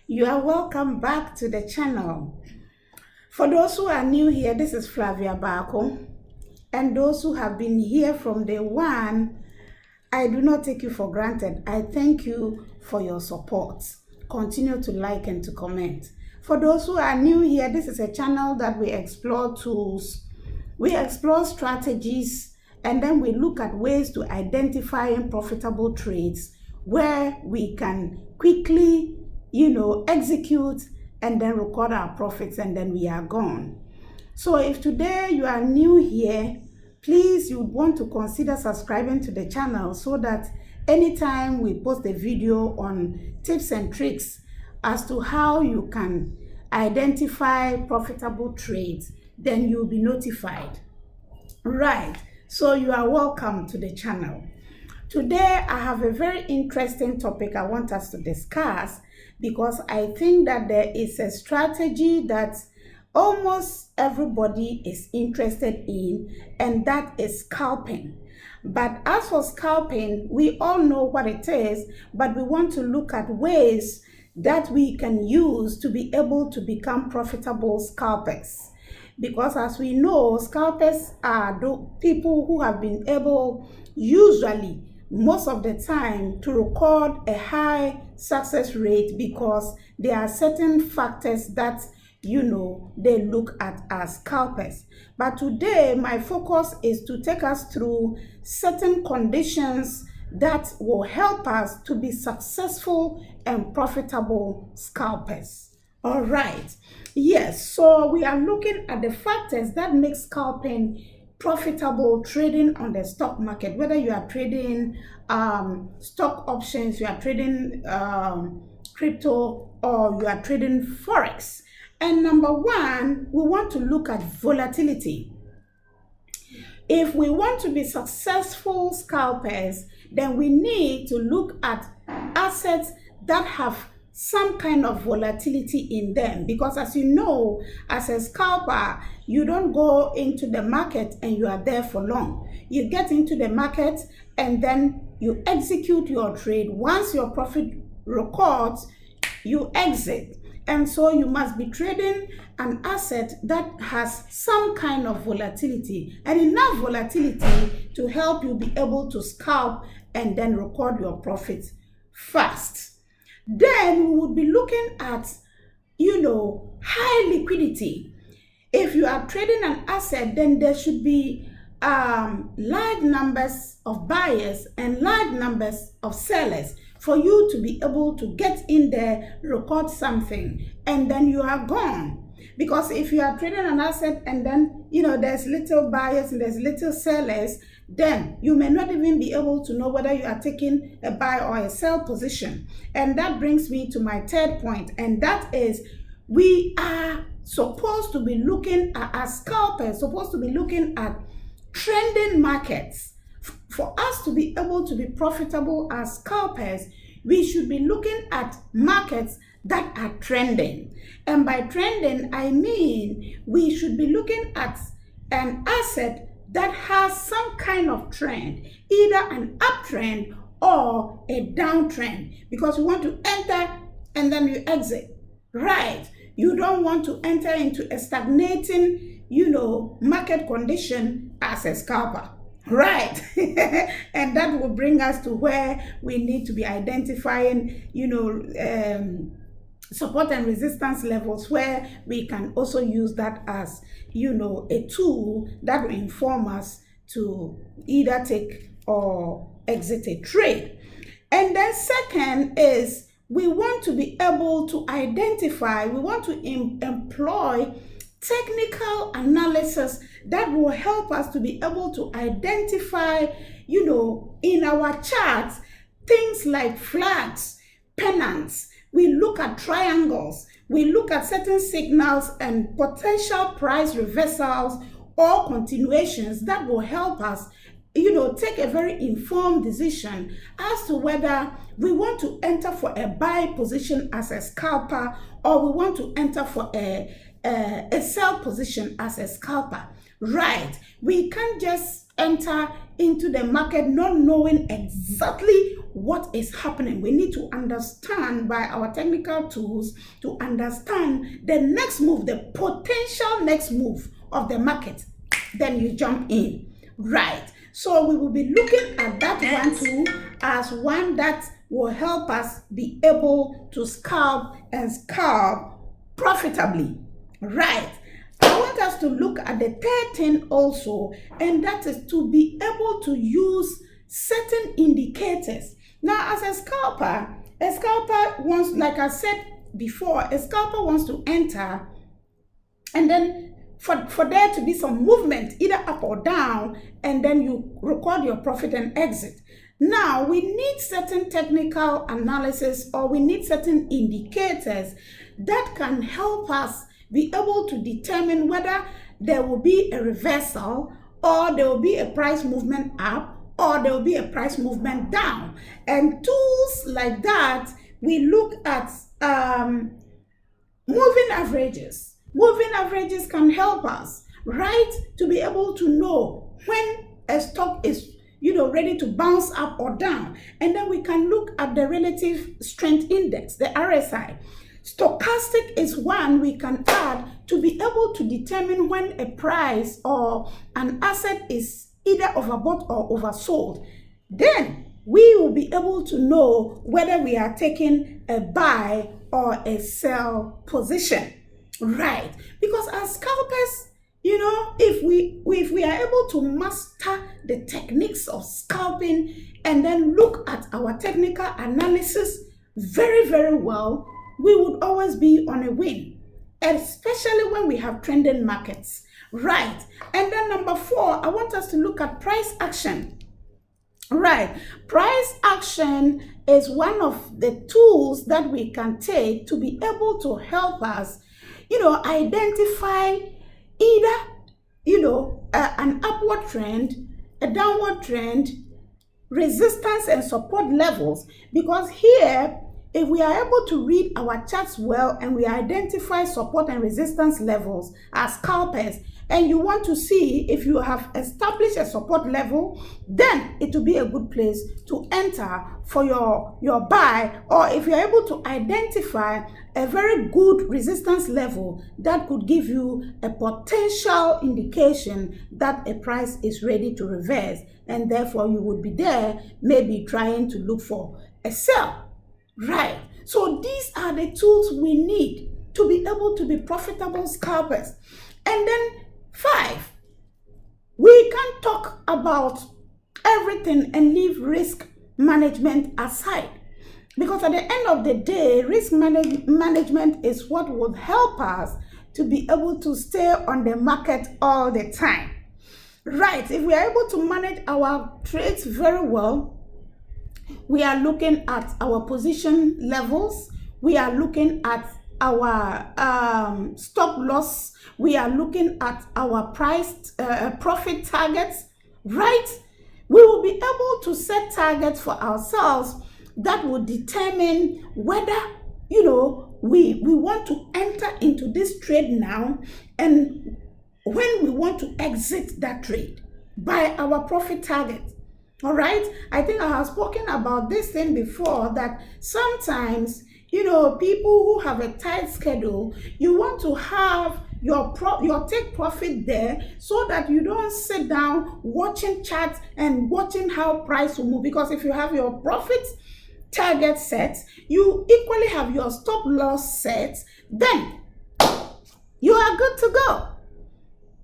You are welcome back to the channel. For those who are new here, this is Flavia Bako. And those who have been here from day one, I do not take you for granted. I thank you for your support. Continue to like and to comment. For those who are new here, this is a channel that we explore tools, we explore strategies, and then we look at ways to identify profitable trades where we can quickly execute and then record our profits, and then we are gone. So if today you are new here, please, you would want to consider subscribing to the channel so that anytime we post a video on tips and tricks as to how you can identify profitable trades, then you'll be notified. Right, so you are welcome to the channel. Today I have a very interesting topic I want us to discuss, because I think that there is a strategy that almost everybody is interested in, and that is scalping. But as for scalping, we all know what it is, but we want to look at ways that we can use to be able to become profitable scalpers. Because as we know, scalpers are the people who have been able, usually most of the time, to record a high success rate, because there are certain factors that they look at as scalpers. But today my focus is to take us through certain conditions that will help us to be successful and profitable scalpers. All right, yes, so we are looking at the factors that make scalping profitable trading on the stock market, whether you are trading stock options, you are trading crypto, or you are trading forex. And number one, we want to look at volatility. If we want to be successful scalpers, then we need to look at assets that have some kind of volatility in them, because as you know, as a scalper, you don't go into the market and you are there for long. You get into the market and then you execute your trade. Once your profit records, you exit. And so you must be trading an asset that has some kind of volatility, and enough volatility to help you be able to scalp and then record your profits fast. Then we would be looking at, high liquidity. If you are trading an asset, then there should be large numbers of buyers and large numbers of sellers for you to be able to get in there, record something, and then you are gone. Because if you are trading an asset and then, there's little buyers and there's little sellers, then you may not even be able to know whether you are taking a buy or a sell position. And that brings me to my third point, and that is we are supposed to be looking at, as scalpers, supposed to be looking at trending markets. For us to be able to be profitable as scalpers, we should be looking at markets that are trending. And by trending, I mean we should be looking at an asset that has some kind of trend, either an uptrend or a downtrend, because we want to enter and then you exit. Right? You don't want to enter into a stagnating, market condition as a scalper. Right. And that will bring us to where we need to be identifying, support and resistance levels, where we can also use that as, a tool that will inform us to either take or exit a trade. And then second is we want to be able to identify, we want to employ technical analysis that will help us to be able to identify, in our charts, things like flags, pennants. We look at triangles, we look at certain signals and potential price reversals or continuations that will help us, take a very informed decision as to whether we want to enter for a buy position as a scalper, or we want to enter for a sell position as a scalper. right? We can't just enter into the market not knowing exactly what is happening. We need to understand by our technical tools to understand the next move, the potential next move of the market. Then you jump in, right? So we will be looking at that one too as one that will help us be able to scalp and scalp profitably, right? I want us to look at the third thing also, and that is to be able to use certain indicators. Now, as a scalper wants, like I said before, a scalper wants to enter, and then for there to be some movement, either up or down, and then you record your profit and exit. Now, we need certain technical analysis, or we need certain indicators that can help us be able to determine whether there will be a reversal, or there will be a price movement up, or there will be a price movement down. And tools like that, we look at moving averages. Moving averages can help us, right, to be able to know when a stock is ready to bounce up or down. And then we can look at the relative strength index, the RSI. Stochastic is one we can add to be able to determine when a price or an asset is either overbought or oversold. Then we will be able to know whether we are taking a buy or a sell position, right? Because as scalpers, if we are able to master the techniques of scalping and then look at our technical analysis very, very well, we would always be on a win, especially when we have trending markets, right? And then number 4, I want us to look at price action, right? Price action is one of the tools that we can take to be able to help us, identify either, an upward trend, a downward trend, resistance and support levels. Because here, if we are able to read our charts well and we identify support and resistance levels as scalpers, and you want to see if you have established a support level, then it will be a good place to enter for your buy. Or if you're able to identify a very good resistance level, that could give you a potential indication that a price is ready to reverse, and therefore you would be there maybe trying to look for a sell, right? So these are the tools we need to be able to be profitable scalpers. And then 5, we can talk about everything and leave risk management aside. Because at the end of the day, risk management is what will help us to be able to stay on the market all the time, right? If we are able to manage our trades very well, we are looking at our position levels, we are looking at our stop loss, we are looking at our price profit targets, right? We will be able to set targets for ourselves that will determine whether we want to enter into this trade now, and when we want to exit that trade by our profit target. All right, I think I have spoken about this thing before, that sometimes people who have a tight schedule, you want to have your take profit there, so that you don't sit down watching charts and watching how price will move. Because if you have your profit target set, you equally have your stop loss set, then you are good to go.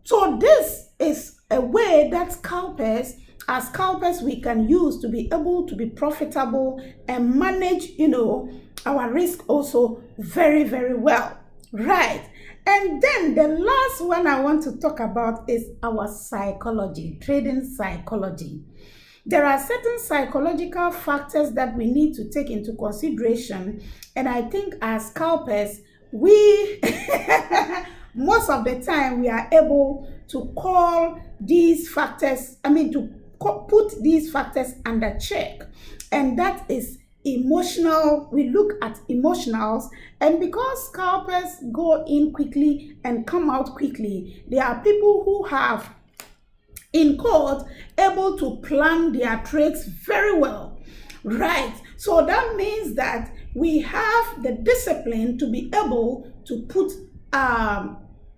So this is a way that as scalpers we can use to be able to be profitable and manage our risk also very, very well, right? And then the last one I want to talk about is our psychology, trading psychology. There are certain psychological factors that we need to take into consideration, and I think as scalpers, we most of the time we are able to call these factors, to put these factors under check, and that is emotional, we look at emotionals, and because scalpers go in quickly and come out quickly, there are people who have, in court, able to plan their trades very well, right? So that means that we have the discipline to be able to put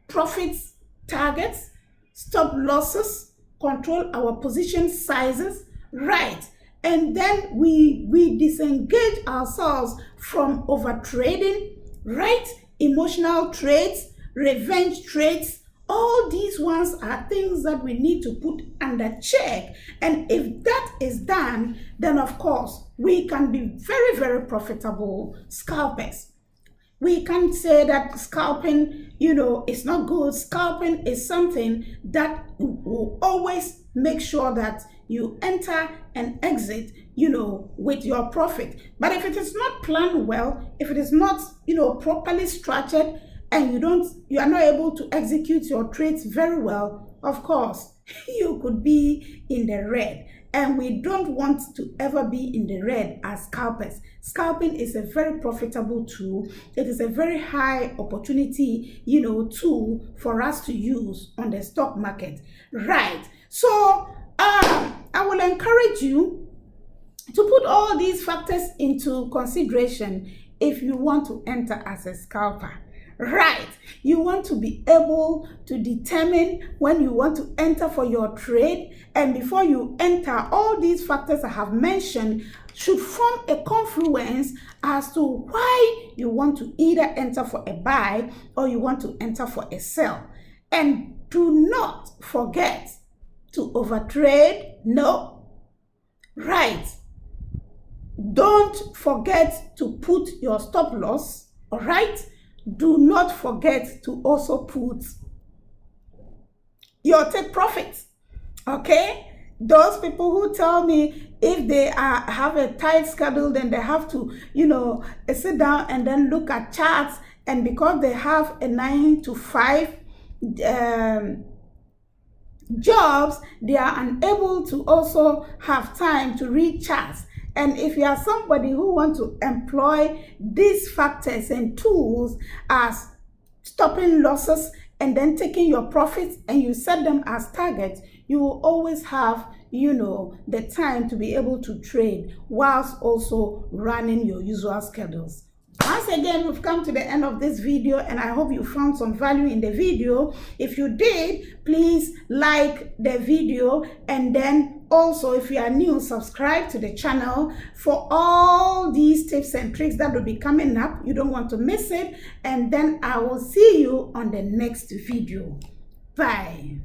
profits targets, stop losses, control our position sizes, right? And then we disengage ourselves from over trading, right? Emotional trades, revenge trades. All these ones are things that we need to put under check. And if that is done, then of course, we can be very, very profitable scalpers. We can't say that scalping, is not good. Scalping is something that will always make sure that you enter and exit, with your profit. But if it is not planned well, if it is not, properly structured, and you are not able to execute your trades very well, of course, you could be in the red. And we don't want to ever be in the red as scalpers. Scalping is a very profitable tool. It is a very high opportunity, tool for us to use on the stock market. Right. So I will encourage you to put all these factors into consideration if you want to enter as a scalper. Right. You want to be able to determine when you want to enter for your trade, and before you enter, all these factors I have mentioned should form a confluence as to why you want to either enter for a buy or you want to enter for a sell. And do not forget to overtrade. No. Right. Don't forget to put your stop loss. All right. Do not forget to also put your take profits. Okay? Those people who tell me if they have a tight schedule, then they have to, sit down and then look at charts, and because they have a 9 to 5 jobs, they are unable to also have time to read charts. And if you are somebody who wants to employ these factors and tools as stopping losses and then taking your profits and you set them as targets, you will always have, the time to be able to trade whilst also running your usual schedules. Once again, we've come to the end of this video, and I hope you found some value in the video. If you did, please like the video, and then also, if you are new, subscribe to the channel for all these tips and tricks that will be coming up. You don't want to miss it, and then I will see you on the next video. Bye.